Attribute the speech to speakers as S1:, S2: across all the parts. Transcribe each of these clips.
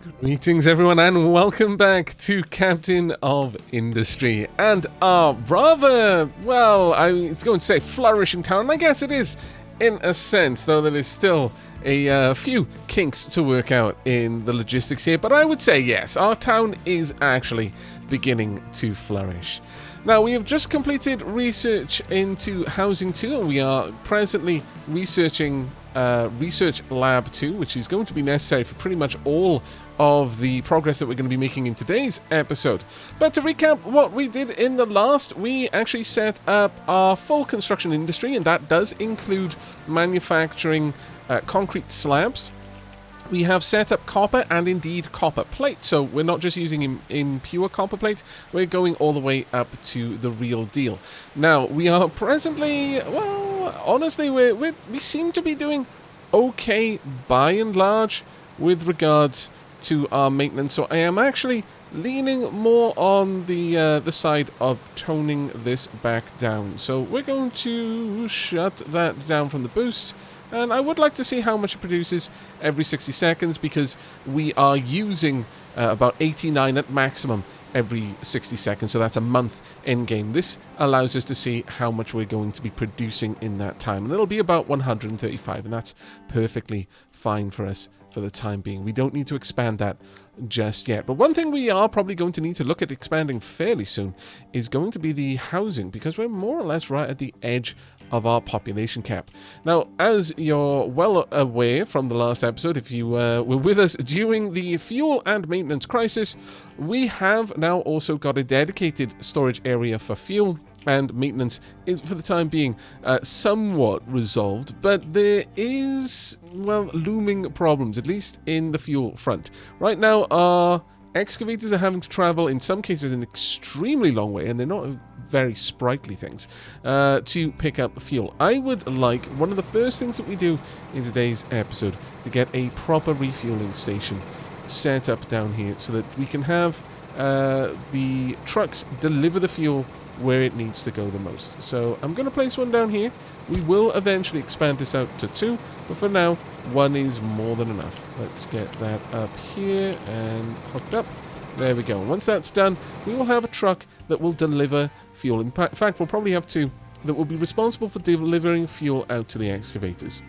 S1: Greetings everyone and welcome back to Captain of Industry and our rather, well, I was going to say flourishing town, and I guess it is in a sense, though there is still a few kinks to work out in the logistics here, but I would say yes, our town is actually beginning to flourish. Now, we have just completed research into Housing 2, and we are presently researching Research Lab 2, which is going to be necessary for pretty much all of the progress that we're going to be making in today's episode. But to recap what we did in the last, we actually set up our full construction industry, and that does include manufacturing concrete slabs. We have set up copper and indeed copper plate, so we're not just using in pure copper plate, we're going all the way up to the real deal. Now, we are presently, well, honestly, we seem to be doing okay by and large with regards to our maintenance, so I am actually leaning more on the side of toning this back down. So we're going to shut that down from the boost. And I would like to see how much it produces every 60 seconds, because we are using about 89 at maximum every 60 seconds, so that's a month in-game. This allows us to see how much we're going to be producing in that time, and it'll be about 135, and that's perfectly fine for us for the time being. We don't need to expand that just yet. But one thing we are probably going to need to look at expanding fairly soon is going to be the housing, because we're more or less right at the edge of our population cap. Now, as you're well aware from the last episode, if you were with us during the fuel and maintenance crisis, we have now also got a dedicated storage area for fuel, and maintenance is, for the time being, somewhat resolved, but there is, well, looming problems, at least in the fuel front. Right now, our excavators are having to travel, in some cases, an extremely long way, and they're not very sprightly things, to pick up fuel. I would like, one of the first things that we do in today's episode, to get a proper refueling station set up down here so that we can have the trucks deliver the fuel where it needs to go the most. So I'm going to place one down here. We will eventually expand this out to 2, but for now, 1 is more than enough. Let's get that up here and hooked up. There we go. Once that's done, we will have a truck that will deliver fuel. In fact, we'll probably have 2 that will be responsible for delivering fuel out to the excavators.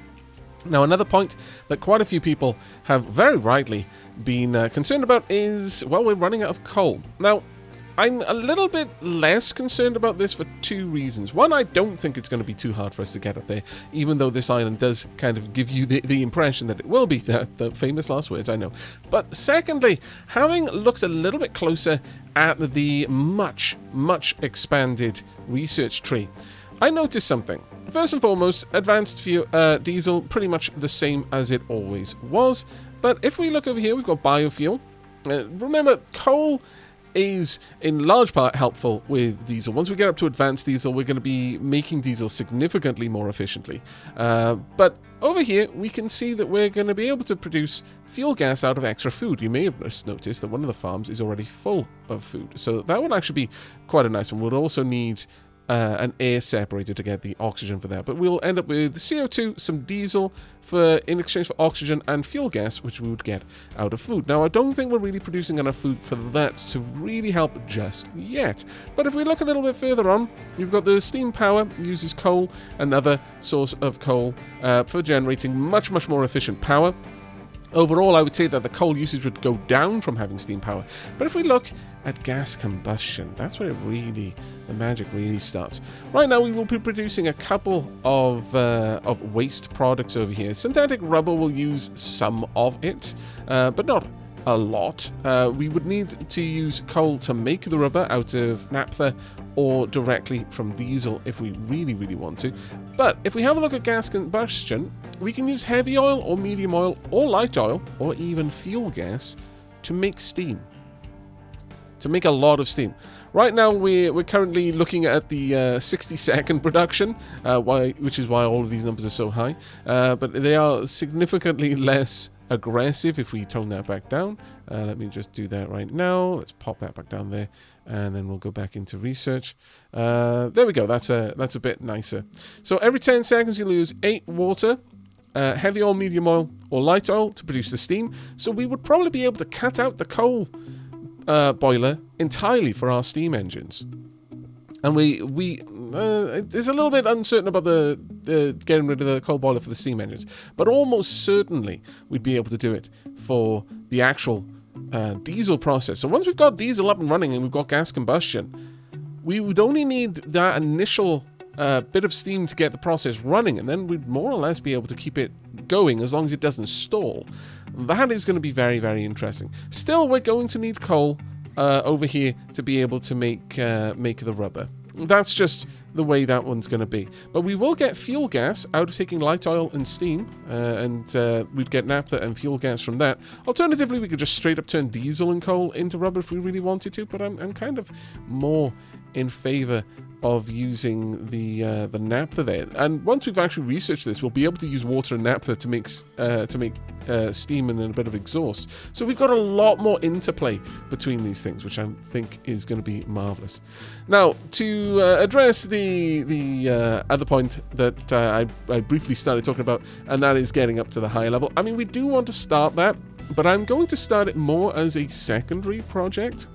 S1: Now, another point that quite a few people have very rightly been concerned about is, well, we're running out of coal. Now, I'm a little bit less concerned about this for 2 reasons. One, I don't think it's going to be too hard for us to get up there, even though this island does kind of give you the impression that it will be, the famous last words, I know. But secondly, having looked a little bit closer at the much expanded research tree, I noticed something. First and foremost, advanced diesel, pretty much the same as it always was. But if we look over here, we've got biofuel. Remember, coal is in large part helpful with diesel. Once we get up to advanced diesel, we're going to be making diesel significantly more efficiently. But over here, we can see that we're going to be able to produce fuel gas out of extra food. You may have noticed that one of the farms is already full of food. So that would actually be quite a nice one. We'll also need an air separator to get the oxygen for that, but we'll end up with CO2, some diesel in exchange for oxygen and fuel gas, which we would get out of food. Now, I don't think we're really producing enough food for that to really help just yet, but if we look a little bit further on, you've got the steam power, uses coal, another source of coal for generating much more efficient power. Overall, I would say that the coal usage would go down from having steam power. But if we look at gas combustion, that's where the magic really starts. Right now, we will be producing a couple of waste products over here. Synthetic rubber will use some of it, but not a lot. We would need to use coal to make the rubber out of naphtha or directly from diesel if we really want to. But if we have a look at gas combustion, we can use heavy oil or medium oil or light oil or even fuel gas to make steam. To make a lot of steam. Right now, we're currently looking at the 60-second production, which is why all of these numbers are so high. But they are significantly less aggressive if we tone that back down. Let me just do that right now. Let's pop that back down there, and then we'll go back into research. There we go. That's a bit nicer. So every 10 seconds you lose 8 water. heavy oil, medium oil, or light oil to produce the steam. So we would probably be able to cut out the coal boiler entirely for our steam engines. And it's a little bit uncertain about the getting rid of the coal boiler for the steam engines, but almost certainly we'd be able to do it for the actual diesel process. So once we've got diesel up and running and we've got gas combustion, we would only need that initial bit of steam to get the process running, and then we'd more or less be able to keep it going as long as it doesn't stall. That is going to be very, very interesting. Still, we're going to need coal over here to be able to make the rubber. That's just the way that one's going to be. But we will get fuel gas out of taking light oil and steam, and we'd get naphtha and fuel gas from that. Alternatively, we could just straight up turn diesel and coal into rubber if we really wanted to, but I'm kind of more in favor of using the naphtha there. And once we've actually researched this, we'll be able to use water and naphtha to make steam and a bit of exhaust. So we've got a lot more interplay between these things, which I think is going to be marvelous. Now, to address the other point that I briefly started talking about, and that is getting up to the higher level. I mean, we do want to start that, but I'm going to start it more as a secondary project.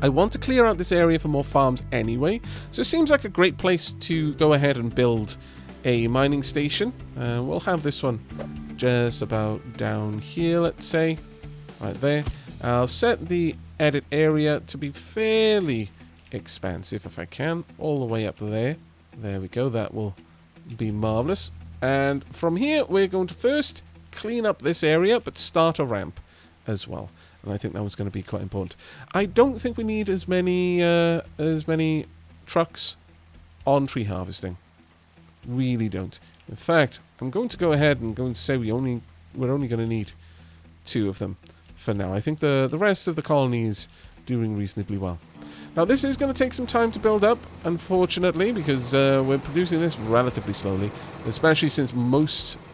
S1: I want to clear out this area for more farms anyway, so it seems like a great place to go ahead and build a mining station. We'll have this one just about down here, let's say, right there. I'll set the edit area to be fairly expansive if I can, all the way up there. There we go, that will be marvelous. And from here, we're going to first clean up this area, but start a ramp as well. And I think that was going to be quite important. I don't think we need as many trucks on tree harvesting. Really don't. In fact, I'm going to go ahead and going to say we're only going to need 2 of them for now. I think the rest of the colony is doing reasonably well. Now this is going to take some time to build up, unfortunately, because we're producing this relatively slowly, especially since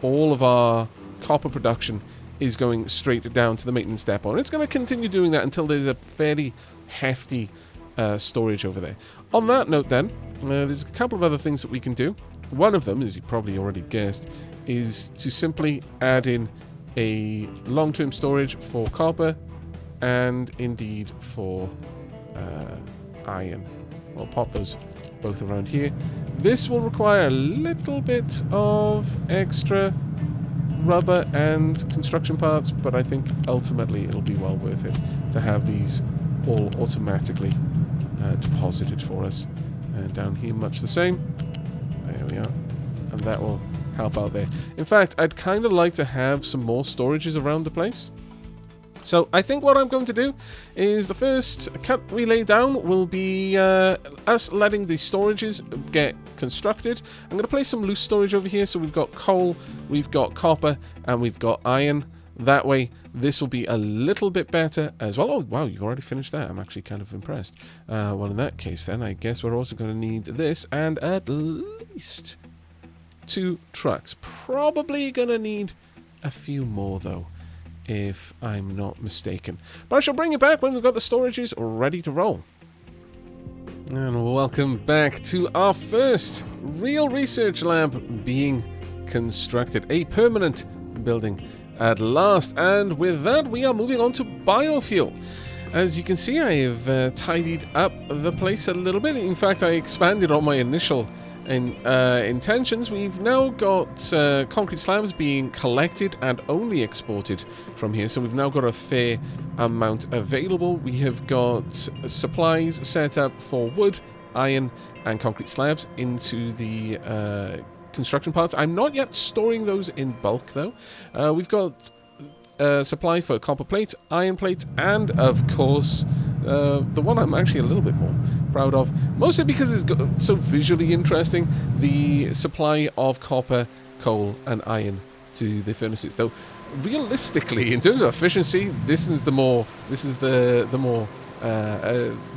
S1: all of our copper production is going straight down to the maintenance depot, and it's going to continue doing that until there's a fairly hefty storage over there. On that note then, there's a couple of other things that we can do. One of them, as you probably already guessed, is to simply add in a long-term storage for copper and indeed for iron. We'll pop those both around here. This will require a little bit of extra rubber and construction parts, but I think ultimately it'll be well worth it to have these all automatically deposited for us. And down here much the same. There we are. And that will help out there. In fact, I'd kind of like to have some more storages around the place. So I think what I'm going to do is the first cut we lay down will be us letting the storages get constructed. I'm going to place some loose storage over here. So we've got coal, we've got copper, and we've got iron. That way, this will be a little bit better as well. Oh, wow, you've already finished that. I'm actually kind of impressed. Well, in that case, then, I guess we're also going to need this and at least 2 trucks. Probably going to need a few more, though, if I'm not mistaken. But I shall bring it back when we've got the storages ready to roll. And welcome back to our first real research lab being constructed. A permanent building at last. And with that, we are moving on to biofuel. As you can see, I have tidied up the place a little bit. In fact, I expanded on my initial intentions. We've now got concrete slabs being collected and only exported from here, so we've now got a fair amount available. We have got supplies set up for wood, iron, and concrete slabs into the construction parts. I'm not yet storing those in bulk, though. We've got supply for copper plates, iron plates, and of course the one I'm actually a little bit more proud of, mostly because it's so visually interesting, the supply of copper, coal, and iron to the furnaces. Though realistically, in terms of efficiency, this is the more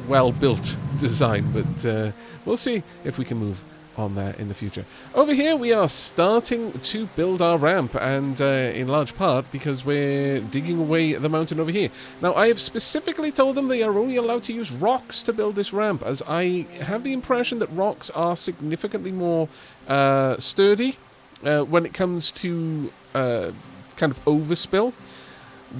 S1: well-built design, but we'll see if we can move on that in the future. Over here we are starting to build our ramp, and in large part because we're digging away the mountain over here. Now I have specifically told them they are only allowed to use rocks to build this ramp, as I have the impression that rocks are significantly more sturdy when it comes to kind of overspill.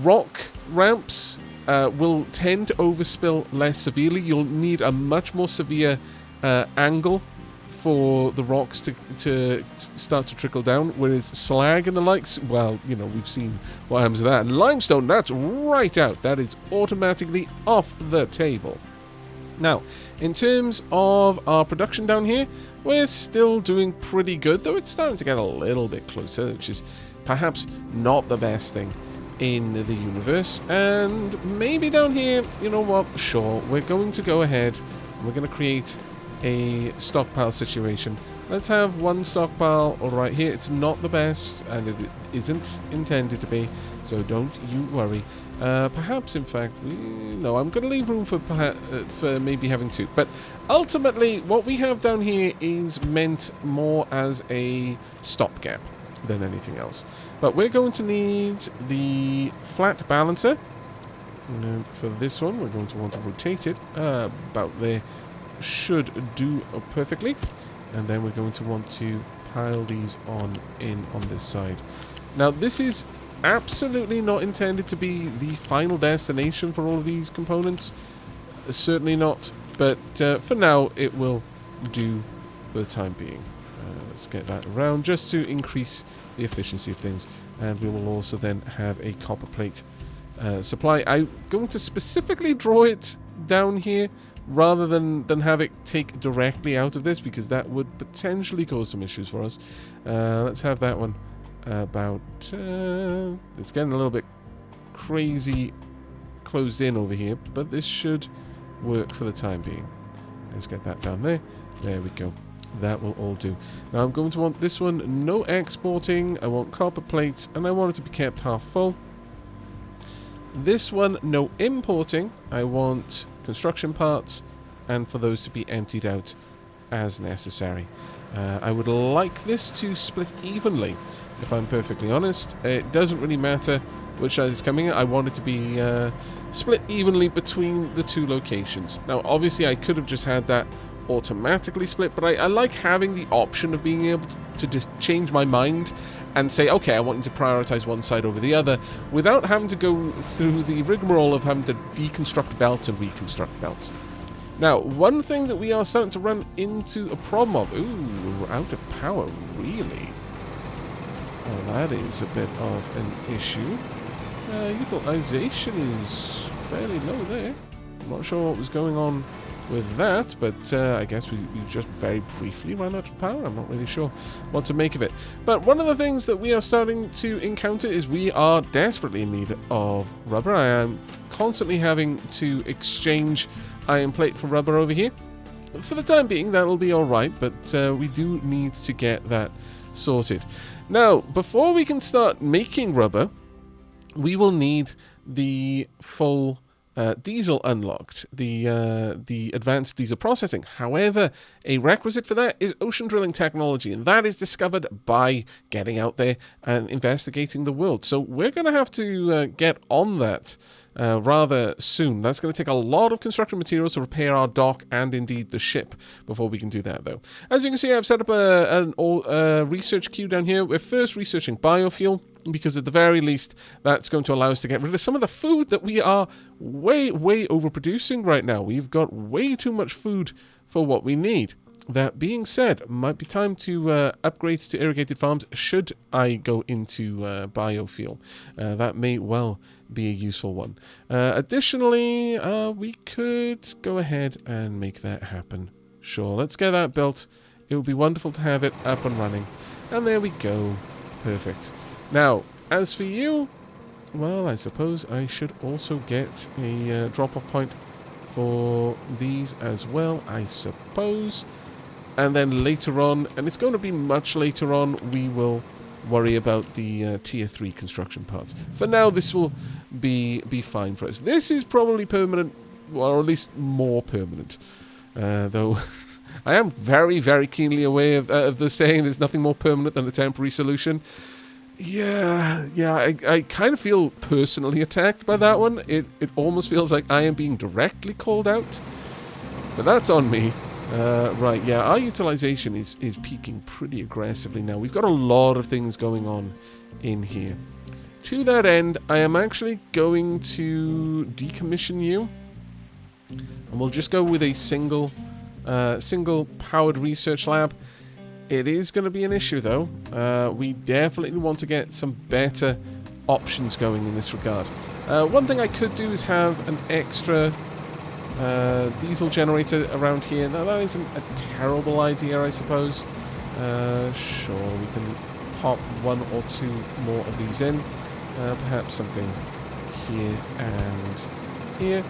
S1: Rock ramps will tend to overspill less severely. You'll need a much more severe angle for the rocks to start to trickle down, whereas slag and the likes, well, you know, we've seen what happens to that. And limestone, that's right out. That is automatically off the table. Now, in terms of our production down here, we're still doing pretty good, though it's starting to get a little bit closer, which is perhaps not the best thing in the universe. And maybe down here, you know what, sure, we're going to go ahead and we're going to create a stockpile situation. Let's have one stockpile right here. It's not the best, and it isn't intended to be, so don't you worry. Perhaps, in fact, no, I'm going to leave room for maybe having two. But ultimately, what we have down here is meant more as a stopgap than anything else. But we're going to need the flat balancer. And for this one, we're going to want to rotate it about there. Should do perfectly. And then we're going to want to pile these on this side. Now, this is absolutely not intended to be the final destination for all of these components. Certainly not. But for now, it will do for the time being. Let's get that around just to increase the efficiency of things. And we will also then have a copper plate supply. I'm going to specifically draw it down here rather than have it take directly out of this, because that would potentially cause some issues for us. Let's have that one about... it's getting a little bit crazy closed in over here, but this should work for the time being. Let's get that down there. There we go. That will all do. Now I'm going to want this one no exporting. I want copper plates, and I want it to be kept half full. This one no importing. I want construction parts, and for those to be emptied out as necessary. I would like this to split evenly, if I'm perfectly honest. It doesn't really matter which side is coming in. I want it to be split evenly between the two locations. Now, obviously, I could have just had that automatically split, but I like having the option of being able to just change my mind and say, okay, I want you to prioritize one side over the other, without having to go through the rigmarole of having to deconstruct belts and reconstruct belts. Now, one thing that we are starting to run into a problem of... Ooh, we're out of power, really? Well, that is a bit of an issue. Utilization is fairly low there. I'm not sure what was going on with that, but I guess we just very briefly ran out of power. I'm not really sure what to make of it. But one of the things that we are starting to encounter is we are desperately in need of rubber. I am constantly having to exchange iron plate for rubber over here. For the time being, that will be alright, but we do need to get that sorted. Now, before we can start making rubber, we will need the full diesel unlocked, the advanced diesel processing. However, a requisite for that is ocean drilling technology, and that is discovered by getting out there and investigating the world. So we're going to have to get on that rather soon. That's going to take a lot of construction materials to repair our dock and indeed the ship before we can do that, though. As you can see, I've set up a research queue down here. We're first researching biofuel, because at the very least, that's going to allow us to get rid of some of the food that we are way overproducing right now. We've got way too much food for what we need. That being said, might be time to upgrade to irrigated farms should I go into biofuel. That may well be a useful one. Additionally, we could go ahead and make that happen. Sure, let's get that built. It would be wonderful to have it up and running. And there we go. Perfect. Now, as for you, well, I suppose I should also get a drop-off point for these as well, I suppose. And then later on, and it's going to be much later on, we will worry about the tier 3 construction parts. For now, this will be fine for us. This is probably permanent, or at least more permanent, though... I am very keenly aware of the saying there's nothing more permanent than a temporary solution. Yeah, I kind of feel personally attacked by that one. It almost feels like I am being directly called out. But that's on me. Right, yeah, our utilization is peaking pretty aggressively now. We've got a lot of things going on in here. To that end, I am actually going to decommission you. And we'll just go with a single powered research lab. It is going to be an issue, though. We definitely want to get some better options going in this regard. One thing I could do is have an extra diesel generator around here. Now, that isn't a terrible idea, I suppose. Sure, we can pop one or two more of these in. Perhaps something here and here.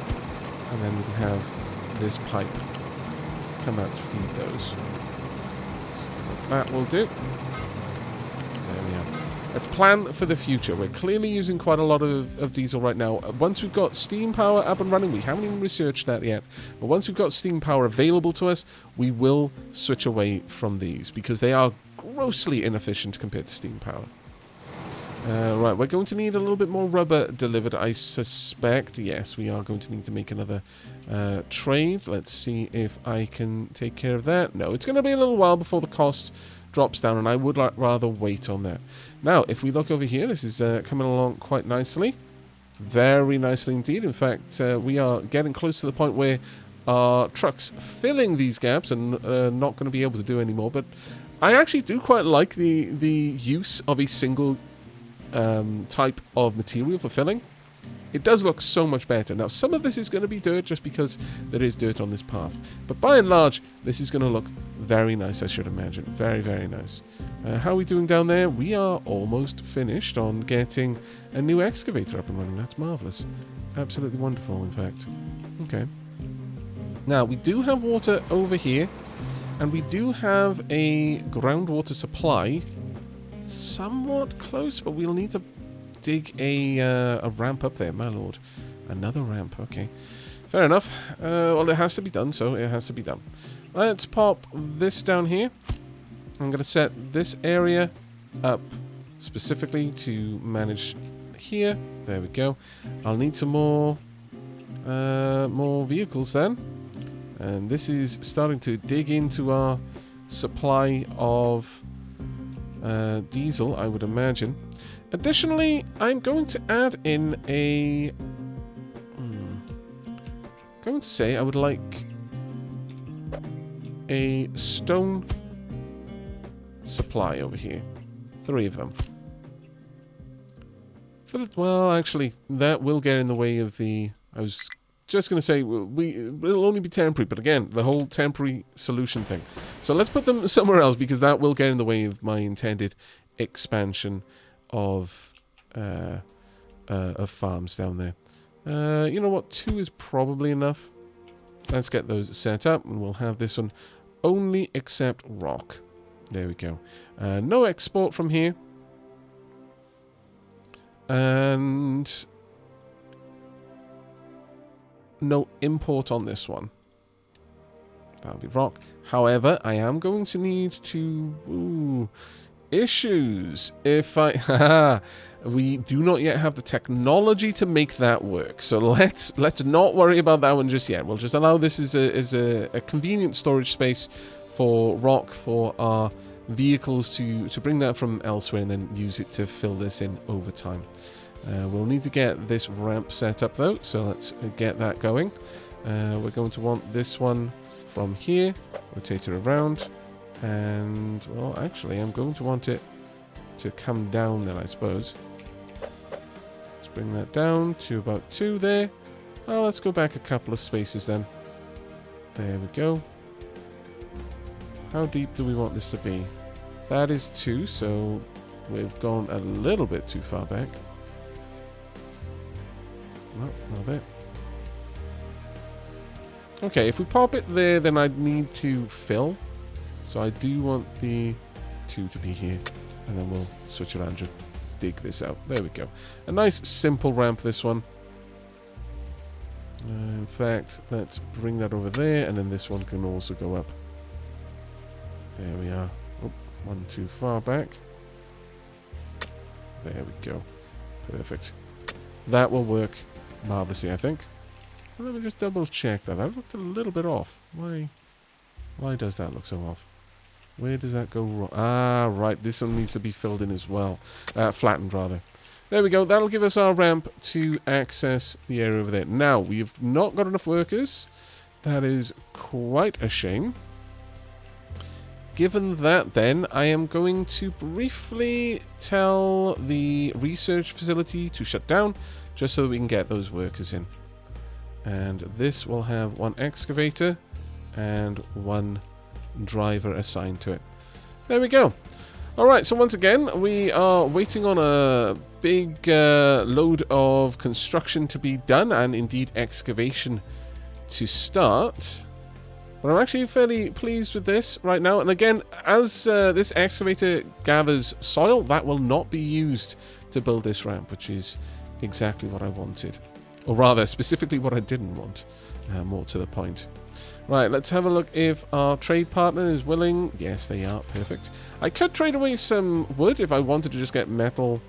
S1: And then we can have this pipe come out to feed those. Something like that will do. There we are. Let's plan for the future. We're clearly using quite a lot of diesel right now. Once we've got steam power up and running, we haven't even researched that yet, but once we've got steam power available to us, we will switch away from these because they are grossly inefficient compared to steam power. Right, we're going to need a little bit more rubber delivered, I suspect. Yes, we are going to need to make another trade. Let's see if I can take care of that. No, it's going to be a little while before the cost drops down, and I would rather wait on that. Now, if we look over here, this is coming along quite nicely. Very nicely indeed. In fact, we are getting close to the point where our trucks filling these gaps and not going to be able to do anymore. But I actually do quite like the use of a single type of material for filling. It does look so much better. Now, some of this is going to be dirt just because there is dirt on this path. But by and large, this is going to look very nice, I should imagine. Very, very nice. How are we doing down there? We are almost finished on getting a new excavator up and running. That's marvellous. Absolutely wonderful, in fact. Okay. Now, we do have water over here. And we do have a groundwater supply somewhat close, but we'll need to dig a ramp up there, my lord. Another ramp, okay. Fair enough. Well, it has to be done, so it has to be done. Let's pop this down here. I'm going to set this area up specifically to manage here. There we go. I'll need some more vehicles then. And this is starting to dig into our supply of diesel, I would imagine. Additionally, I'm going to add in a... going to say I would like a stone supply over here. 3 of them. Well, actually, that will get in the way of the... I was just going to say, it'll only be temporary, but again, the whole temporary solution thing. So let's put them somewhere else, because that will get in the way of my intended expansion of farms down there. You know what? 2 is probably enough. Let's get those set up, and we'll have this one only accept rock. There we go. No export from here. And no import on this one. That'll be rock. However, I am going to need to... issues. If I... we do not yet have the technology to make that work. So let's not worry about that one just yet. We'll just allow this as a convenient storage space for rock for our vehicles to bring that from elsewhere and then use it to fill this in over time. We'll need to get this ramp set up though, so let's get that going. We're going to want this one from here, rotate it around, and, well, actually, I'm going to want it to come down then, I suppose. Let's bring that down to about 2 there. Oh, let's go back a couple of spaces then. There we go. How deep do we want this to be? That is 2, so we've gone a little bit too far back. No, not there. Okay, if we pop it there, then I'd need to fill. So I do want the 2 to be here. And then we'll switch around and dig this out. There we go. A nice simple ramp, this one. In fact, let's bring that over there. And then this one can also go up. There we are. Oh, 1 too far back. There we go. Perfect. That will work marvelously, I think. Let me just double check that. That looked a little bit off. Why Why does that look so off? Where does that go wrong? Ah, right. This one needs to be filled in as well. Flattened, rather. There we go. That'll give us our ramp to access the area over there. Now, we've not got enough workers. That is quite a shame. Given that, then, I am going to briefly tell the research facility to shut down, just so that we can get those workers in. And this will have one excavator and one driver assigned to it. There we go. Alright, so once again, we are waiting on a big load of construction to be done, and indeed excavation to start. But I'm actually fairly pleased with this right now. And again, as this excavator gathers soil, that will not be used to build this ramp, which is exactly what I wanted. Or rather, specifically what I didn't want, more to the point. Right, let's have a look if our trade partner is willing. Yes, they are. Perfect. I could trade away some wood if I wanted to just get metal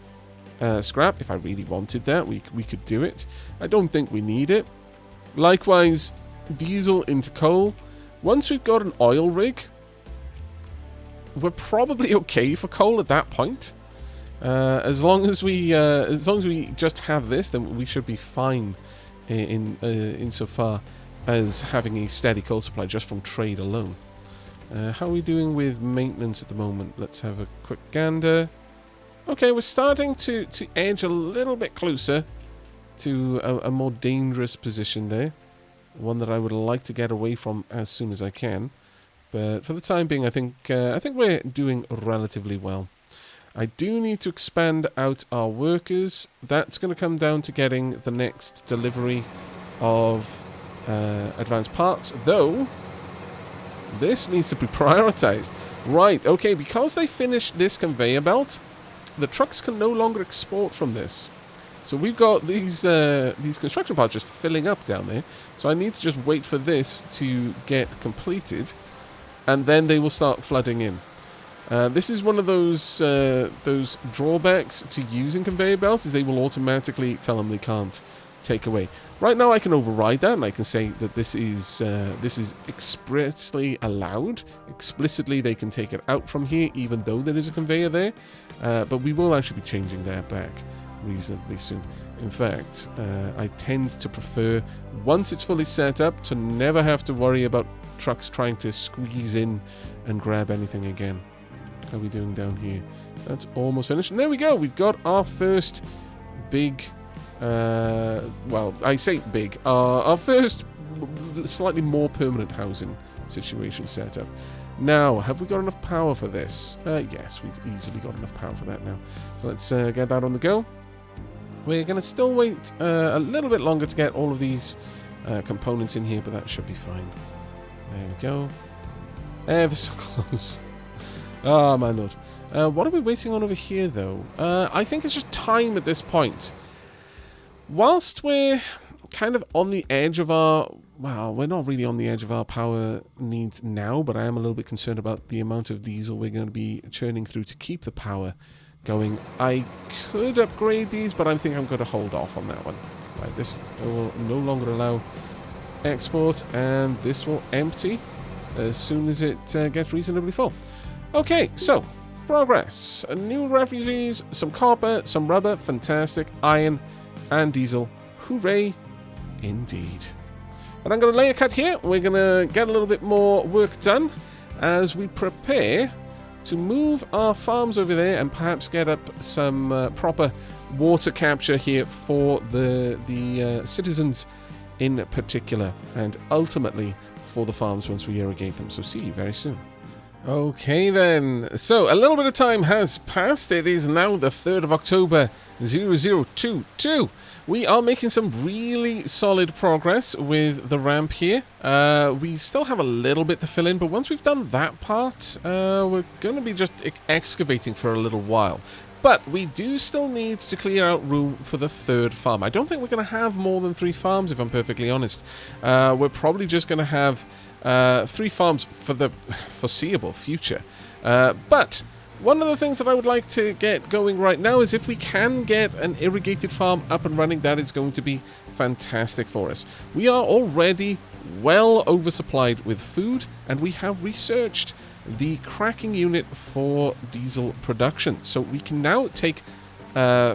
S1: scrap. If I really wanted that, we could do it. I don't think we need it. Likewise, diesel into coal. Once we've got an oil rig, we're probably okay for coal at that point. As long as we just have this, then we should be fine insofar as having a steady coal supply just from trade alone. How are we doing with maintenance at the moment? Let's have a quick gander. Okay, we're starting to edge a little bit closer to a more dangerous position there. One that I would like to get away from as soon as I can. But for the time being, I think we're doing relatively well. I do need to expand out our workers. That's going to come down to getting the next delivery of advanced parts, though this needs to be prioritized. Right, okay, because they finished this conveyor belt, the trucks can no longer export from this. So we've got these construction parts just filling up down there. So I need to just wait for this to get completed, and then they will start flooding in. This is one of those drawbacks to using conveyor belts, is they will automatically tell them they can't take away. Right now I can override that, and I can say that this is expressly allowed. Explicitly they can take it out from here, even though there is a conveyor there. But we will actually be changing that back reasonably soon. In fact, I tend to prefer, once it's fully set up, to never have to worry about trucks trying to squeeze in and grab anything again. How are we doing down here? That's almost finished. And there we go. We've got our first big, well, I say big, our first slightly more permanent housing situation set up. Now, have we got enough power for this? Yes, we've easily got enough power for that now. So let's get that on the go. We're going to still wait a little bit longer to get all of these components in here, but that should be fine. There we go. Ever so close. Oh, my lord. What are we waiting on over here, though? I think it's just time at this point. Whilst we're kind of on the edge of our... Well, we're not really on the edge of our power needs now, but I am a little bit concerned about the amount of diesel we're going to be churning through to keep the power going. I could upgrade these, but I think I'm going to hold off on that one. Right, this will no longer allow export, and this will empty as soon as it gets reasonably full. Okay, so, progress. New refugees, some copper, some rubber, fantastic, iron, and diesel. Hooray, indeed. But I'm going to lay a cut here. We're going to get a little bit more work done as we prepare to move our farms over there and perhaps get up some proper water capture here for the citizens in particular, and ultimately for the farms once we irrigate them. So see you very soon. Okay then, so a little bit of time has passed. It is now the 3rd of October 0022. We are making some really solid progress with the ramp here. We still have a little bit to fill in, but once we've done that part, we're going to be just excavating for a little while. But we do still need to clear out room for the 3rd farm. I don't think we're going to have more than 3 farms, if I'm perfectly honest. We're probably just going to have 3 farms for the foreseeable future. But One of the things that I would like to get going right now is if we can get an irrigated farm up and running, that is going to be fantastic for us. We are already well oversupplied with food, and we have researched the cracking unit for diesel production. So we can now take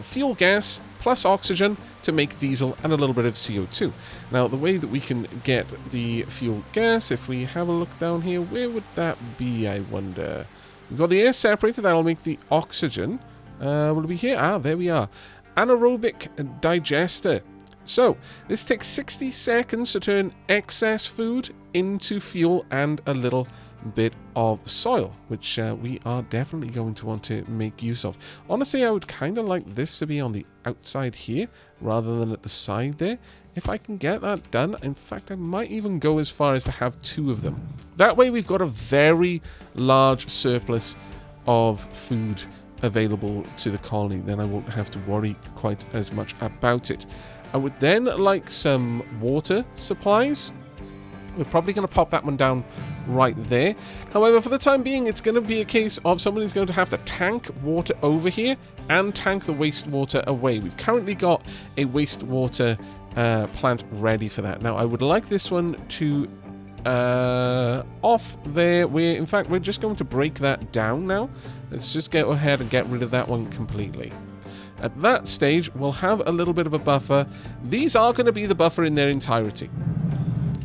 S1: fuel gas plus oxygen to make diesel and a little bit of CO2. Now, the way that we can get the fuel gas, if we have a look down here, where would that be, I wonder? We've got the air separator, that'll make the oxygen. Will it be here? Ah, there we are. Anaerobic digester. So, this takes 60 seconds to turn excess food into fuel and a little bit of soil, which we are definitely going to want to make use of. Honestly, I would kind of like this to be on the outside here rather than at the side there. If I can get that done, in fact, I might even go as far as to have 2 of them. That way we've got a very large surplus of food available to the colony. Then I won't have to worry quite as much about it. I would then like some water supplies. We're probably going to pop that one down right there. However, for the time being, it's going to be a case of somebody's going to have to tank water over here and tank the wastewater away. We've currently got a wastewater plant ready for that. Now, I would like this one to off there. In fact, we're just going to break that down now. Let's just go ahead and get rid of that one completely. At that stage, we'll have a little bit of a buffer. These are going to be the buffer in their entirety.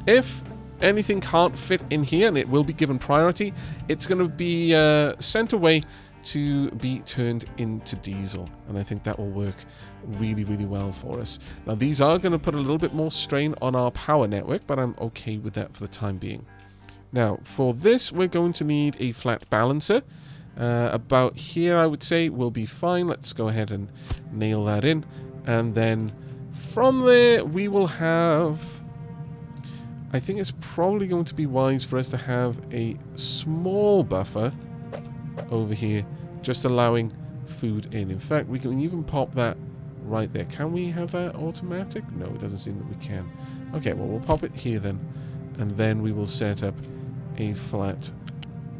S1: If anything can't fit in here, and it will be given priority, it's going to be sent away to be turned into diesel. And I think that will work really, really well for us. Now, these are going to put a little bit more strain on our power network, but I'm okay with that for the time being. Now, for this, we're going to need a flat balancer. About here, I would say, will be fine. Let's go ahead and nail that in. And then from there, we will have... I think it's probably going to be wise for us to have a small buffer over here, just allowing food in. In fact, we can even pop that right there. Can we have that automatic? No, it doesn't seem that we can. Okay, well, we'll pop it here then, and then we will set up a flat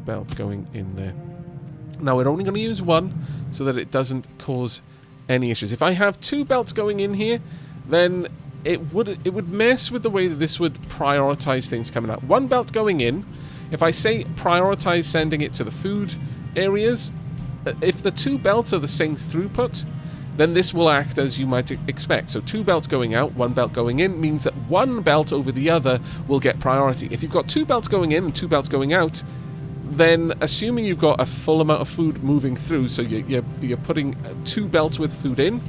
S1: belt going in there. Now, we're only going to use one so that it doesn't cause any issues. If I have 2 belts going in here, then it would mess with the way that this would prioritize things coming out. 1 belt going in, if I say prioritize sending it to the food areas, if the 2 belts are the same throughput, then this will act as you might expect. So 2 belts going out, 1 belt going in means that 1 belt over the other will get priority. If you've got 2 belts going in and 2 belts going out, then assuming you've got a full amount of food moving through, so you're putting 2 belts with food in,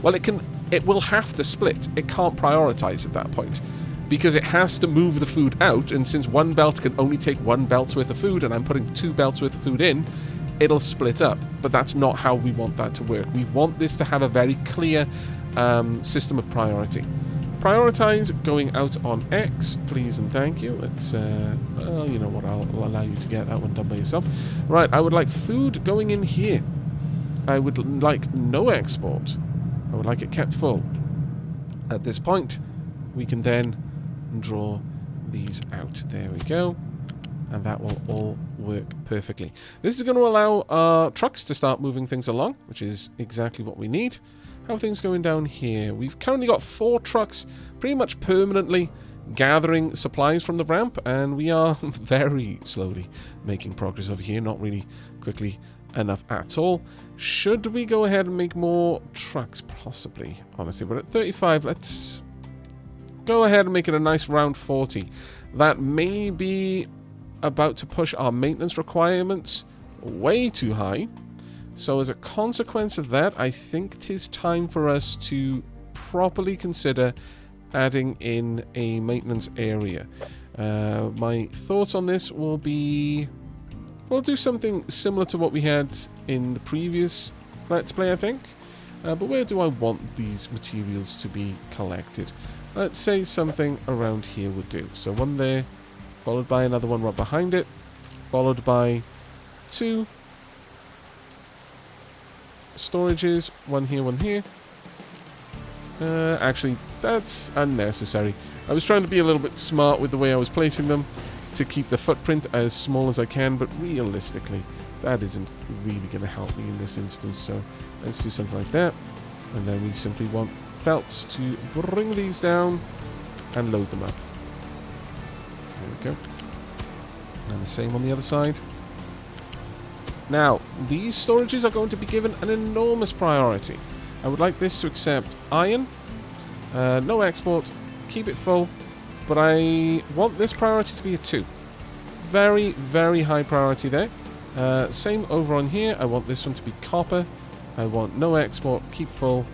S1: well, it will have to split. It can't prioritize at that point because it has to move the food out, and since 1 belt can only take 1 belt's worth of food and I'm putting 2 belts worth of food in, it'll split up. But that's not how we want that to work. We want this to have a very clear system of priority. Prioritize going out on X, please and thank you. It's, well, you know what, I'll allow you to get that one done by yourself. Right, I would like food going in here. I would like no export. I would like it kept full. At this point, we can then draw these out. There we go. And that will all work perfectly. This is going to allow our trucks to start moving things along, which is exactly what we need. How are things going down here? We've currently got 4 trucks pretty much permanently gathering supplies from the ramp, and we are very slowly making progress over here, not really quickly enough at all. Should we go ahead and make more trucks? Possibly, honestly. We're at 35. Let's go ahead and make it a nice round 40. That may be about to push our maintenance requirements way too high. So as a consequence of that, I think 'tis time for us to properly consider adding in a maintenance area. My thoughts on this will be... we'll do something similar to what we had in the previous Let's Play, I think. But where do I want these materials to be collected? Let's say something around here would do. So 1 there, followed by another one right behind it, followed by 2 storages, 1 here, 1 here. Actually, that's unnecessary. I was trying to be a little bit smart with the way I was placing them to keep the footprint as small as I can, but realistically, that isn't really going to help me in this instance. So let's do something like that. And then we simply want belts to bring these down and load them up. There we go. And the same on the other side. Now, these storages are going to be given an enormous priority. I would like this to accept iron, no export, keep it full, but I want this priority to be a 2. Very, very high priority there. Same over on here. I want this one to be copper. I want no export, keep full,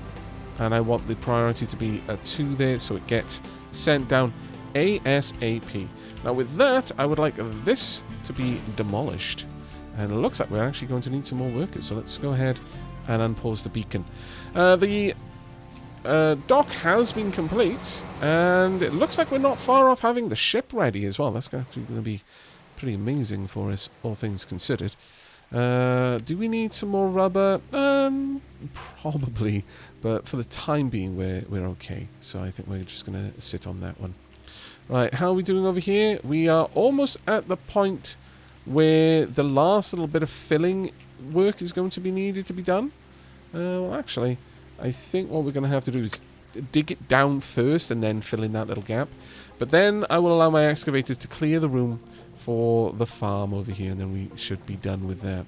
S1: and I want the priority to be a 2 there, so it gets sent down ASAP. Now with that, I would like this to be demolished. And it looks like we're actually going to need some more workers, so let's go ahead and unpause the beacon. The dock has been complete, and it looks like we're not far off having the ship ready as well. That's actually going to be pretty amazing for us, all things considered. Do we need some more rubber? Probably, but for the time being, we're okay. So I think we're just going to sit on that one. Right, how are we doing over here? We are almost at the point where the last little bit of filling work is going to be needed to be done. Well, actually, I think what we're going to have to do is dig it down first and then fill in that little gap. But then I will allow my excavators to clear the room for the farm over here, and then we should be done with that.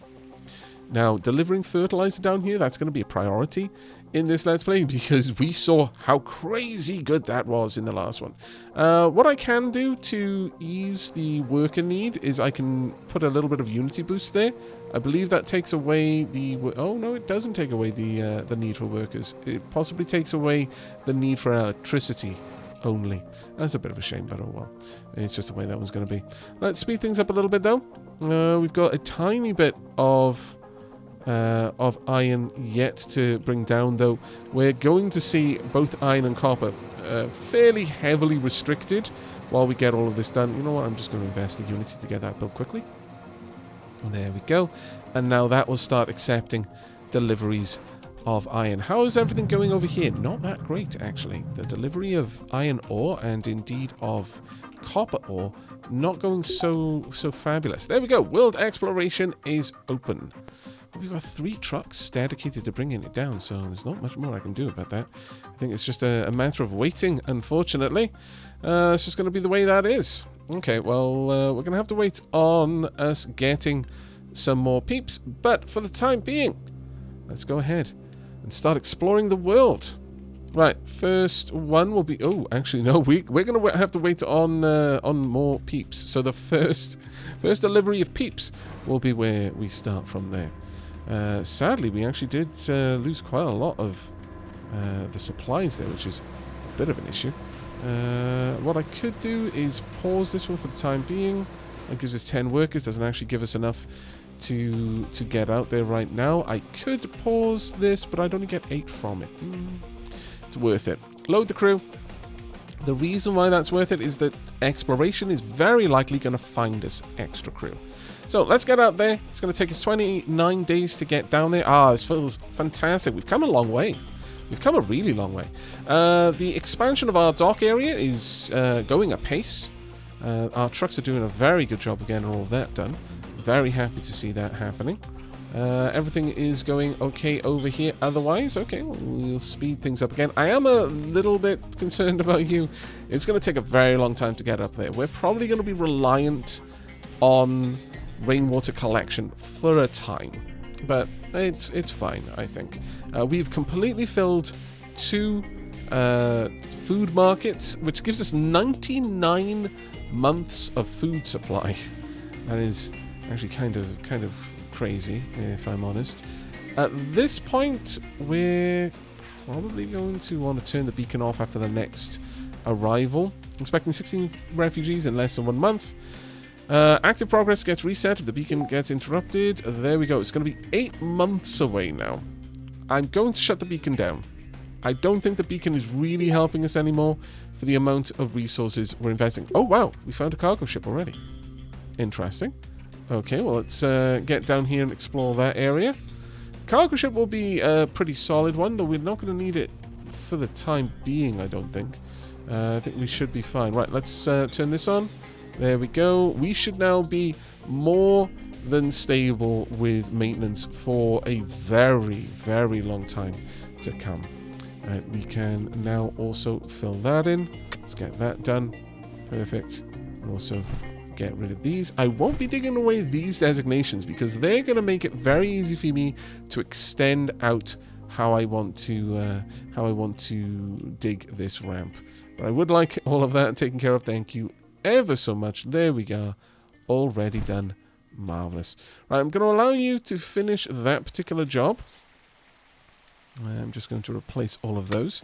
S1: Now, delivering fertilizer down here, that's going to be a priority in this Let's Play, because we saw how crazy good that was in the last one. What I can do to ease the worker need is I can put a little bit of Unity boost there. I believe that takes away the... Oh, no, it doesn't take away the need for workers. It possibly takes away the need for electricity only. That's a bit of a shame, but oh well. It's just the way that one's going to be. Let's speed things up a little bit, though. We've got a tiny bit of iron yet to bring down, though. We're going to see both iron and copper fairly heavily restricted while we get all of this done. You know what? I'm just going to invest in Unity to get that built quickly. And there we go. And now that will start accepting deliveries of iron. How is everything going over here? Not that great, actually. The delivery of iron ore and indeed of copper ore not going so fabulous. There we go. World exploration is open. We've got 3 trucks dedicated to bringing it down, so there's not much more I can do about that. I think it's just a matter of waiting, unfortunately. It's just going to be the way that is. Okay, well, we're going to have to wait on us getting some more peeps, but for the time being, let's go ahead and start exploring the world. Right, first one will be... Oh, actually, no, we're going to have to wait on more peeps. So the first delivery of peeps will be where we start from there. Sadly, we actually did lose quite a lot of the supplies there, which is a bit of an issue. What I could do is pause this one for the time being. That gives us 10 workers. Doesn't actually give us enough to get out there right now. I could pause this, but I'd only get 8 from it. It's worth it. Load the crew. The reason why that's worth it is that exploration is very likely going to find us extra crew. So let's get out there. It's going to take us 29 days to get down there. Ah, this feels fantastic. We've come a long way. We've come a really long way. The expansion of our dock area is going apace. Our trucks are doing a very good job of getting all of that done. Very happy to see that happening. Everything is going okay over here otherwise. Okay, we'll speed things up again. I am a little bit concerned about you. It's going to take a very long time to get up there. We're probably going to be reliant on rainwater collection for a time. But it's fine, I think. We've completely filled 2 food markets, which gives us 99 months of food supply. That is actually kind of crazy, if I'm honest. At this point, we're probably going to want to turn the beacon off after the next arrival. Expecting 16 refugees in less than 1 month. Active progress gets reset if the beacon gets interrupted. There we go. It's going to be 8 months away now. I'm going to shut the beacon down. I don't think the beacon is really helping us anymore for the amount of resources we're investing. Oh, wow. We found a cargo ship already. Interesting. Okay, well, let's get down here and explore that area. Cargo ship will be a pretty solid one, though we're not going to need it for the time being, I don't think. I think we should be fine. Right, let's turn this on. There we go. We should now be more than stable with maintenance for a very, very long time to come. Right, we can now also fill that in. Let's get that done. Perfect. And also get rid of these. I won't be digging away these designations because they're going to make it very easy for me to extend out how I want to dig this ramp. But I would like all of that taken care of. Thank you ever so much. There we go. Already done. Marvelous. Right, I'm going to allow you to finish that particular job. I'm just going to replace all of those.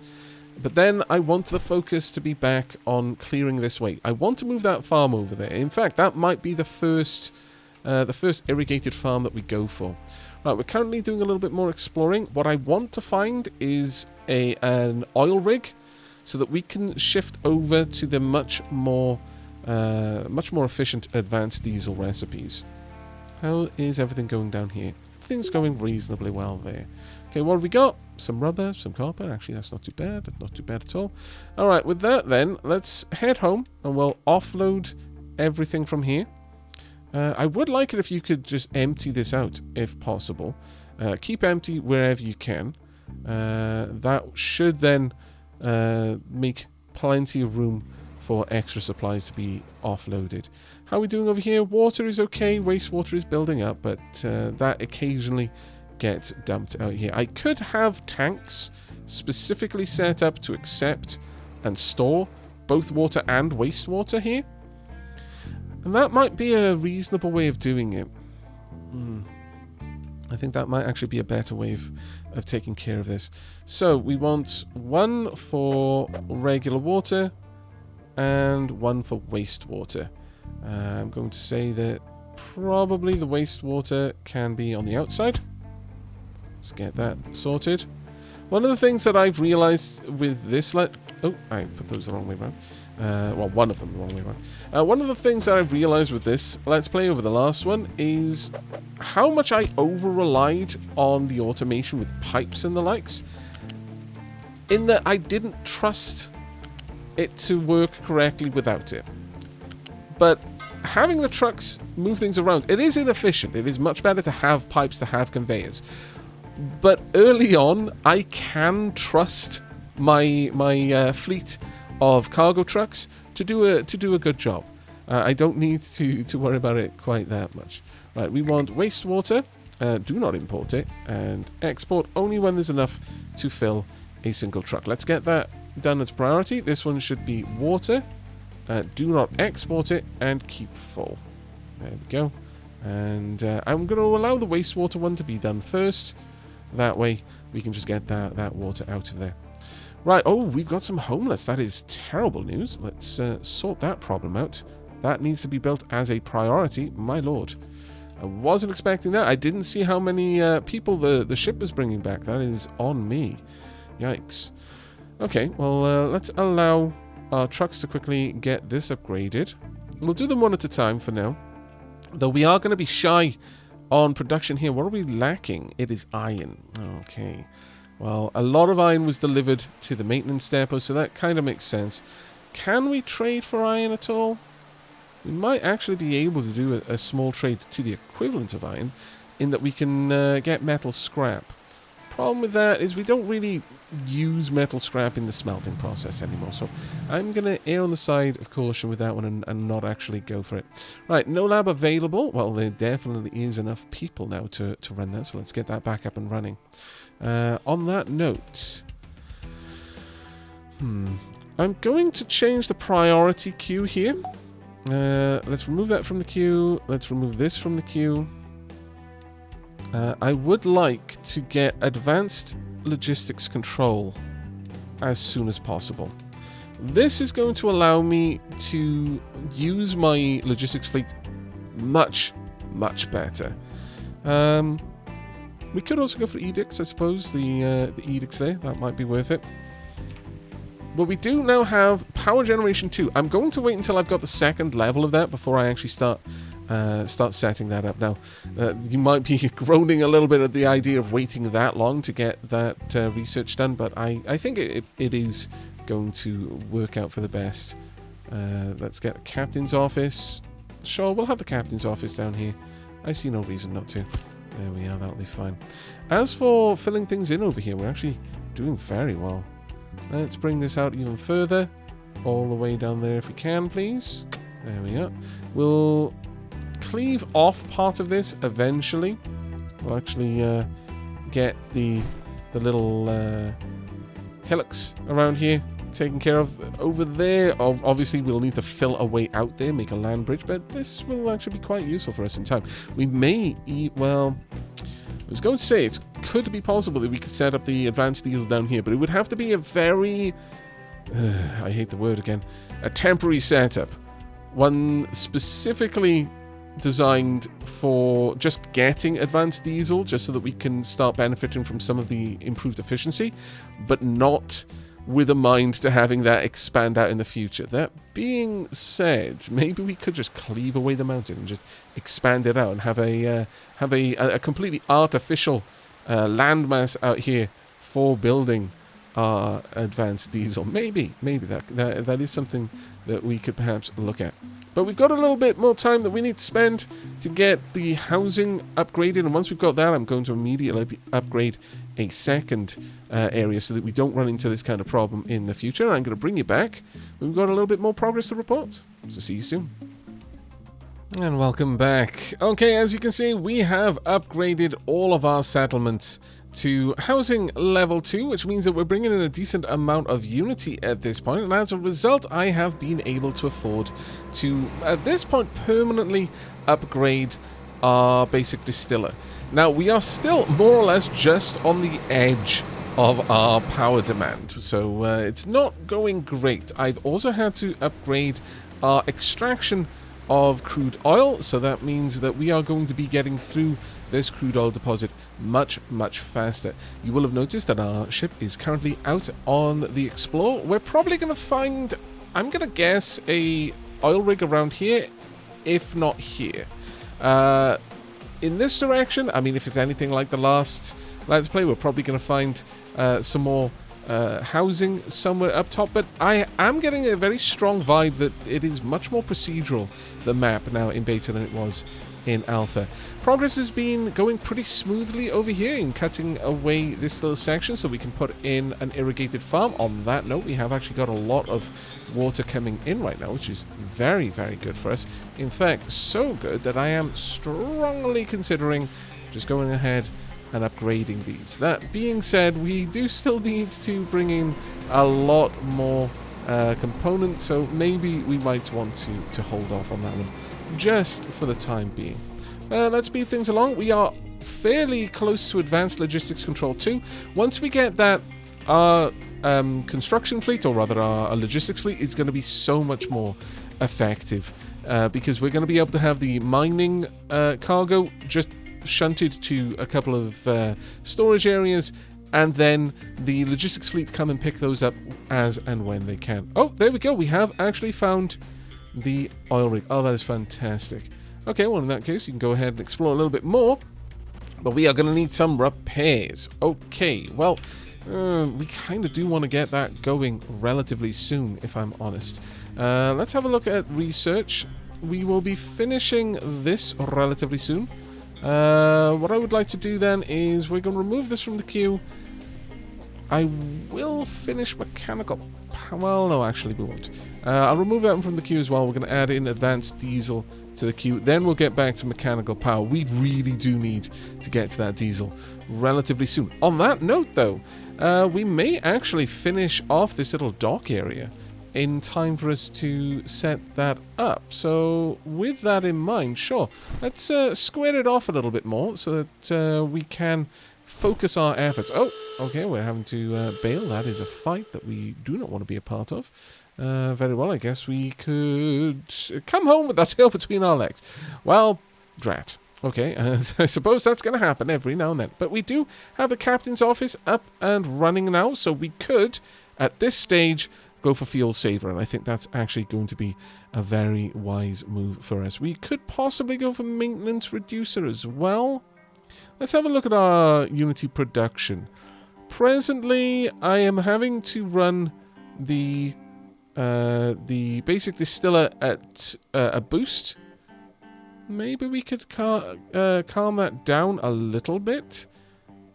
S1: But then I want the focus to be back on clearing this way. I want to move that farm over there. In fact, that might be the first irrigated farm that we go for. Right, we're currently doing a little bit more exploring. What I want to find is an oil rig so that we can shift over to the much more efficient advanced diesel recipes. How is everything going down here? Everything's going reasonably well there. Okay, what have we got? Some rubber, some copper. Actually, that's not too bad. That's not too bad at all. All right, with that then, let's head home and we'll offload everything from here. I would like it if you could just empty this out, if possible. Keep empty wherever you can. That should then make plenty of room for extra supplies to be offloaded. How are we doing over here? Water is okay. Wastewater is building up, but that occasionally gets dumped out here. I could have tanks specifically set up to accept and store both water and wastewater here. And that might be a reasonable way of doing it. I think that might actually be a better way of taking care of this. So we want one for regular water and one for wastewater. I'm going to say that probably the wastewater can be on the outside. Let's get that sorted. One of the things that I've realized with this... oh, I put those the wrong way around. Well, one of them the wrong way around. One of the things that I've realized with this Let's Play over the last one is how much I over-relied on the automation with pipes and the likes. In that I didn't trust it to work correctly without it. But having the trucks move things around, it is inefficient. It is much better to have pipes, to have conveyors. But early on, I can trust my fleet of cargo trucks to do a good job. I don't need to worry about it quite that much. Right, we want wastewater. Do not import it, and export only when there's enough to fill a single truck. Let's get that done as priority. This one should be water. Do not export it and keep full. There we go. And I'm going to allow the wastewater one to be done first. That way we can just get that water out of there. Right, oh, we've got some homeless. That is terrible news. Let's sort that problem out. That needs to be built as a priority, my lord. I wasn't expecting that. I didn't see how many people the ship was bringing back. That is on me. Yikes. Okay, well, let's allow our trucks to quickly get this upgraded. We'll do them one at a time for now. Though we are going to be shy on production here. What are we lacking? It is iron. Okay. Well, a lot of iron was delivered to the maintenance depot, so that kind of makes sense. Can we trade for iron at all? We might actually be able to do a small trade to the equivalent of iron, in that we can get metal scrap. Problem with that is we don't really use metal scrap in the smelting process anymore, so I'm going to err on the side of caution with that one and not actually go for it. Right, no lab available. Well, there definitely is enough people now to run that, so let's get that back up and running. On that note, I'm going to change the priority queue here. Let's remove that from the queue. Let's remove this from the queue. I would like to get advanced logistics control as soon as possible. This is going to allow me to use my logistics fleet much, much better. We could also go for edicts, I suppose. The edicts there, that might be worth it. But we do now have power generation 2. I'm going to wait until I've got the second level of that before I actually start setting that up. Now, you might be groaning a little bit at the idea of waiting that long to get that research done, but I think it is going to work out for the best. Let's get a captain's office. Sure, we'll have the captain's office down here. I see no reason not to. There we are, that'll be fine. As for filling things in over here, we're actually doing very well. Let's bring this out even further. All the way down there if we can, please. There we are. We'll cleave off part of this eventually. We'll actually get the little hillocks around here taken care of. Over there, obviously we'll need to fill a way out there, make a land bridge, but this will actually be quite useful for us in time. We may well, I was going to say it could be possible that we could set up the advanced diesel down here, but it would have to be a very I hate the word again, a temporary setup, one specifically designed for just getting advanced diesel, just so that we can start benefiting from some of the improved efficiency, but not with a mind to having that expand out in the future. That being said, maybe we could just cleave away the mountain and just expand it out and have a completely artificial landmass out here for building our advanced diesel. Maybe that is something that we could perhaps look at. But we've got a little bit more time that we need to spend to get the housing upgraded, and once we've got that, I'm going to immediately upgrade a second area so that we don't run into this kind of problem in the future. I'm going to bring you back. We've got a little bit more progress to report, so see you soon. And welcome back. Okay, as you can see, we have upgraded all of our settlements to housing level 2, which means that we're bringing in a decent amount of unity at this point, and as a result I have been able to afford to, at this point, permanently upgrade our basic distiller. Now, we are still more or less just on the edge of our power demand, so it's not going great. I've also had to upgrade our extraction of crude oil, so that means that we are going to be getting through this crude oil deposit much faster. You will have noticed that our ship is currently out on the Explore. We're probably going to find, I'm going to guess, a oil rig around here, if not here. In this direction, I mean, if it's anything like the last Let's Play, we're probably going to find some more housing somewhere up top, but I am getting a very strong vibe that it is much more procedural, the map, now in beta than it was in alpha. Progress has been going pretty smoothly over here in cutting away this little section so we can put in an irrigated farm. On that note, we have actually got a lot of water coming in right now, which is very good for us. In fact, so good that I am strongly considering just going ahead and upgrading these. That being said, we do still need to bring in a lot more components, so maybe we might want to hold off on that one just for the time being. Let's speed things along. We are fairly close to advanced logistics control 2. Once we get that, our construction fleet, or rather our logistics fleet, is going to be so much more effective because we're going to be able to have the mining cargo just shunted to a couple of storage areas, and then the logistics fleet come and pick those up as and when they can. Oh, there we go. We have actually found the oil rig. Oh, that is fantastic. Okay, well, in that case, you can go ahead and explore a little bit more, but we are going to need some repairs. Okay, well, we kind of do want to get that going relatively soon, if I'm honest. Let's have a look at research. We will be finishing this relatively soon. What I would like to do then is we're going to remove this from the queue. I will finish mechanical. Well, no, actually we won't. I'll remove that one from the queue as well. We're going to add in advanced diesel to the queue. Then we'll get back to mechanical power. We really do need to get to that diesel relatively soon. On that note, though, we may actually finish off this little dock area in time for us to set that up. So with that in mind, sure, let's square it off a little bit more so that we can focus our efforts. Oh, okay, we're having to bail. That is a fight that we do not want to be a part of. Very well, I guess we could come home with our tail between our legs. Well, drat. Okay, I suppose that's going to happen every now and then. But we do have the captain's office up and running now, so we could, at this stage, go for fuel saver, and I think that's actually going to be a very wise move for us. We could possibly go for maintenance reducer as well. Let's have a look at our Unity production. Presently, I am having to run the basic distiller at a boost. maybe we could calm that down a little bit.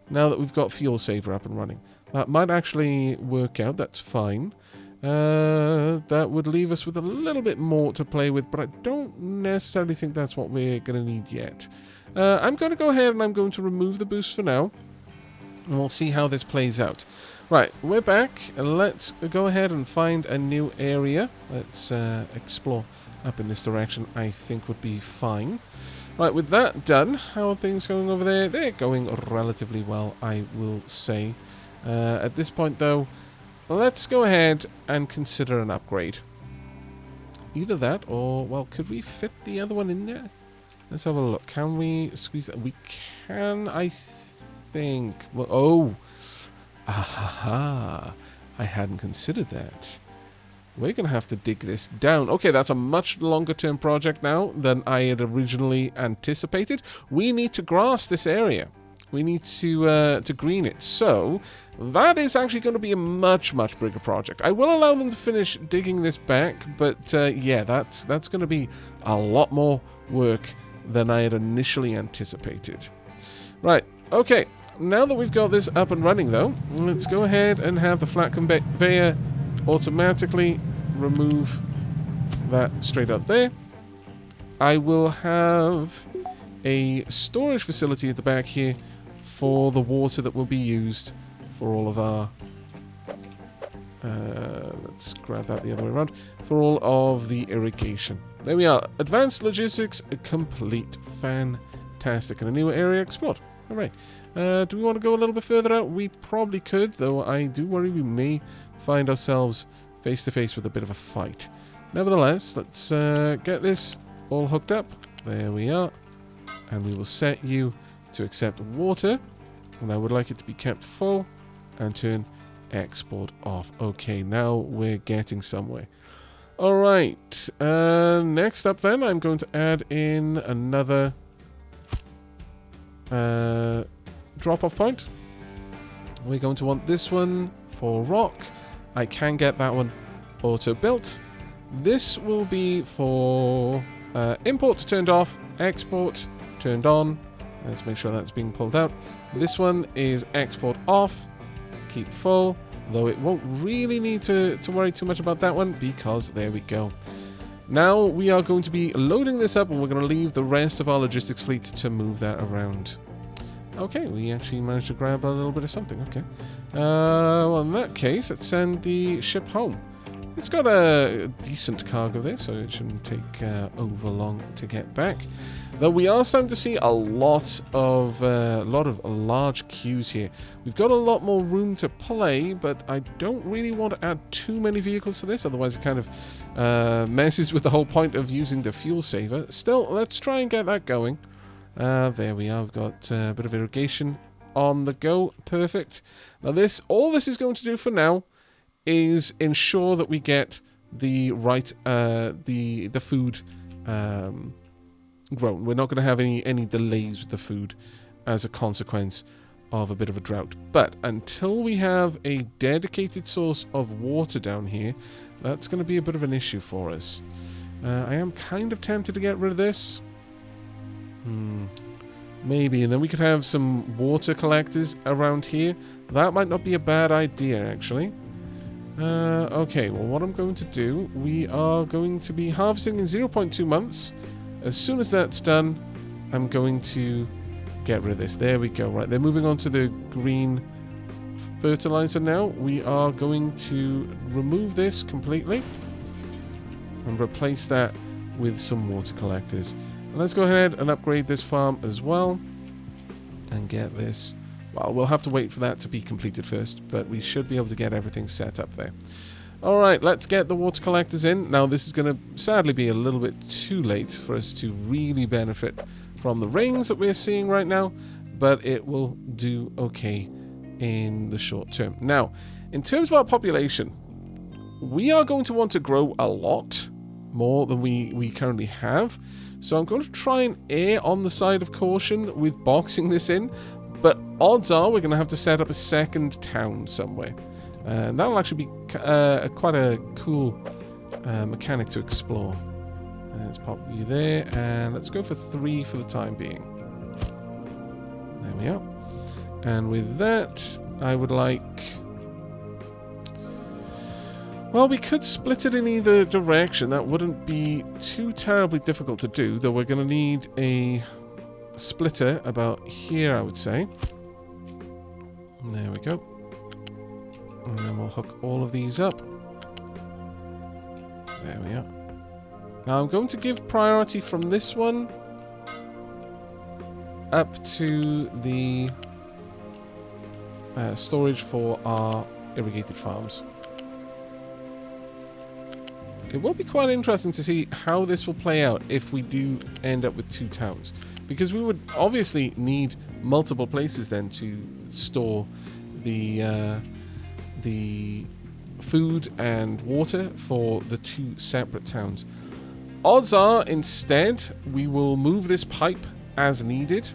S1: Now that we've got Fuel Saver up and running. That might actually work out. That's fine. That would leave us with a little bit more to play with, but I don't necessarily think that's what we're going to need yet. I'm going to go ahead and I'm going to remove the boost for now. And we'll see how this plays out. Right, we're back. Let's go ahead and find a new area. Let's explore up in this direction. I think would be fine. Right, with that done, how are things going over there? They're going relatively well, I will say. At this point, though, let's go ahead and consider an upgrade. Either that or, well, could we fit the other one in there? Let's have a look. Can we squeeze that? We can, I think. Well, oh. Aha. I hadn't considered that. We're going to have to dig this down. Okay, that's a much longer term project now than I had originally anticipated. We need to grass this area. We need to green it. So that is actually going to be a much, much bigger project. I will allow them to finish digging this back, but yeah, that's going to be a lot more work than I had initially anticipated. Right, okay. Now that we've got this up and running, though, let's go ahead and have the flat conveyor automatically remove that straight up there. I will have a storage facility at the back here for the water that will be used for all of our let's grab that the other way around, for all of the irrigation. There we are. Advanced logistics complete. Fantastic. And a new area explored. All right. Do we want to go a little bit further out? We probably could, though I do worry we may find ourselves face to face with a bit of a fight. Nevertheless, let's get this all hooked up. There we are. And we will set you to accept water. And I would like it to be kept full and turn export off. Okay, now we're getting somewhere. All right. Next up then, I'm going to add in another drop-off point. We're going to want this one for rock. I can get that one auto-built. This will be for import turned off, export turned on. Let's make sure that's being pulled out. This one is export off, keep full, though it won't really need to worry too much about that one because there we go. Now we are going to be loading this up and we're going to leave the rest of our logistics fleet to move that around. Okay, we actually managed to grab a little bit of something. Okay. Well, in that case, let's send the ship home. It's got a decent cargo there, so it shouldn't take over long to get back. Though we are starting to see a lot of large queues here. We've got a lot more room to play, but I don't really want to add too many vehicles to this, otherwise it kind of messes with the whole point of using the fuel saver. Still, let's try and get that going. There we are. We've got a bit of irrigation on the go. Perfect. Now all this is going to do for now is ensure that we get the right the food grown. We're not going to have any delays with the food as a consequence of a bit of a drought. But until we have a dedicated source of water down here, that's going to be a bit of an issue for us. I am kind of tempted to get rid of this. Maybe, and then we could have some water collectors around here. That might not be a bad idea, actually. Okay, well, what I'm going to do, we are going to be harvesting in 0.2 months. As soon as that's done, I'm going to get rid of this. There we go. Right, they're moving on to the green fertilizer now. We are going to remove this completely and replace that with some water collectors. Let's go ahead and upgrade this farm as well and get this. Well, we'll have to wait for that to be completed first, but we should be able to get everything set up there. All right, let's get the water collectors in. Now, this is going to sadly be a little bit too late for us to really benefit from the rings that we're seeing right now, but it will do okay in the short term. Now, in terms of our population, we are going to want to grow a lot more than we currently have. So I'm going to try and err on the side of caution with boxing this in, but odds are we're going to have to set up a second town somewhere. And that'll actually be quite a cool mechanic to explore. Let's pop you there, and let's go for 3 for the time being. There we are. And with that, I would like... Well, we could split it in either direction. That wouldn't be too terribly difficult to do, though we're going to need a splitter about here, I would say. There we go. And then we'll hook all of these up. There we are. Now I'm going to give priority from this one up to the storage for our irrigated farms. It will be quite interesting to see how this will play out if we do end up with 2 towns. Because we would obviously need multiple places then to store the food and water for the 2 separate towns. Odds are, instead, we will move this pipe as needed.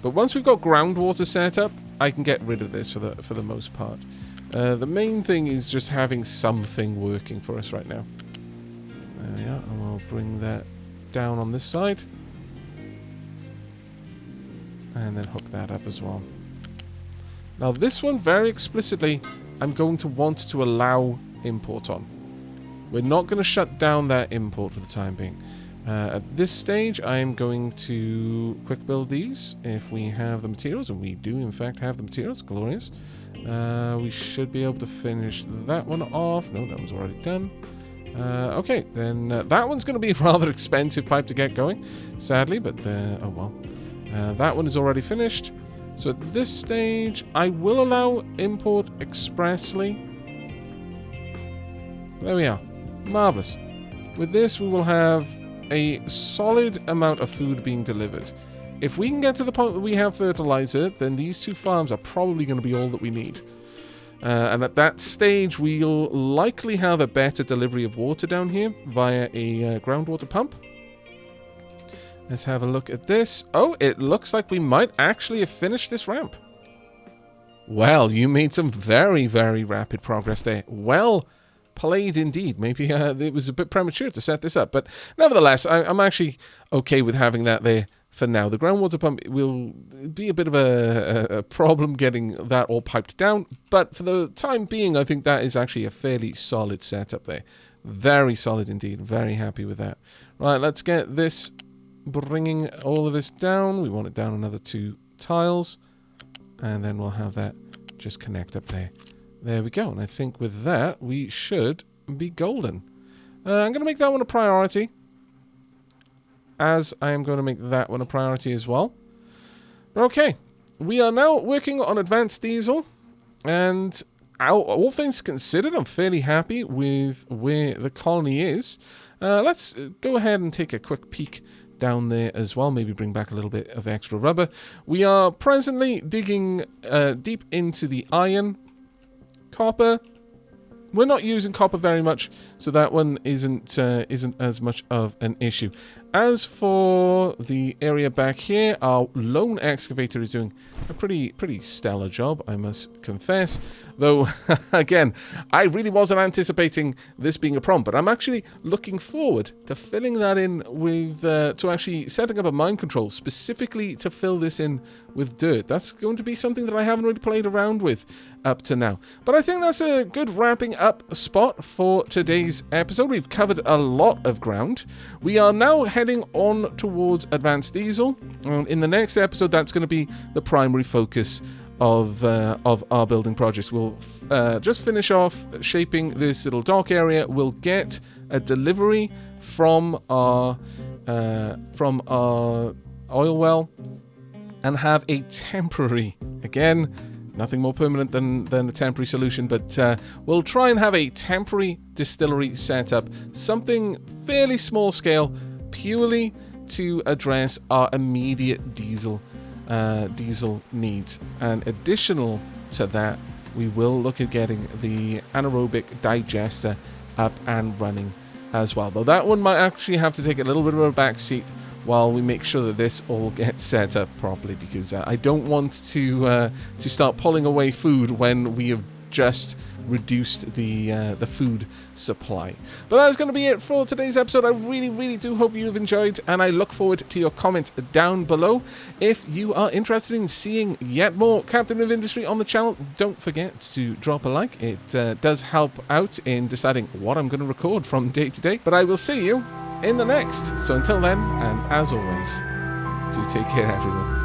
S1: But once we've got groundwater set up, I can get rid of this for the most part. The main thing is just having something working for us right now. There we are, and we'll bring that down on this side. And then hook that up as well. Now this one, very explicitly, I'm going to want to allow import on. We're not going to shut down that import for the time being. At this stage, I am going to quick build these if we have the materials, and we do in fact have the materials. Glorious. We should be able to finish that one off. No, that was already done. Okay, then that one's going to be a rather expensive pipe to get going, sadly, but oh well. That one is already finished. So at this stage, I will allow import expressly. There we are. Marvellous. With this, we will have a solid amount of food being delivered. If we can get to the point where we have fertilizer, then these 2 farms are probably going to be all that we need. And at that stage, we'll likely have a better delivery of water down here via a groundwater pump. Let's have a look at this. Oh, it looks like we might actually have finished this ramp. Well, you made some very, very rapid progress there. Well played indeed. Maybe it was a bit premature to set this up, but nevertheless, I'm actually okay with having that there for now. The groundwater pump will be a bit of a problem getting that all piped down, but for the time being, I think that is actually a fairly solid setup there. Very solid indeed. Very happy with that. Right, let's get this, bringing all of this down. We want it down another 2 tiles, and then we'll have that just connect up there. There we go, and I think with that, we should be golden. I'm going to make that one a priority, as I am going to make that one a priority as well. But okay, we are now working on advanced diesel, and all things considered, I'm fairly happy with where the colony is. Let's go ahead and take a quick peek down there as well, maybe bring back a little bit of extra rubber. We are presently digging deep into the iron. Copper, we're not using copper very much, so that one isn't as much of an issue. As for the area back here, our lone excavator is doing a pretty stellar job, I must confess. Though, again, I really wasn't anticipating this being a problem, but I'm actually looking forward to filling that in with, to actually setting up a mine control specifically to fill this in with dirt. That's going to be something that I haven't really played around with up to now. But I think that's a good wrapping up spot for today's episode. We've covered a lot of ground. We are now heading on towards advanced diesel. In the next episode, that's going to be the primary focus of our building projects. We'll just finish off shaping this little dock area. We'll get a delivery from our oil well and have a temporary, again, nothing more permanent than a temporary solution, but we'll try and have a temporary distillery set up, something fairly small scale, purely to address our immediate diesel needs. And additional to that, we will look at getting the anaerobic digester up and running as well. Though that one might actually have to take a little bit of a back seat while we make sure that this all gets set up properly, because I don't want to start pulling away food when we have just reduced the food supply. But that's going to be it for today's episode. I really do hope you've enjoyed, and I look forward to your comments down below. If you are interested in seeing yet more Captain of Industry on the channel, don't forget to drop a like. It does help out in deciding what I'm going to record from day to day. But I will see you in the next. So until then, and as always, do take care, everyone.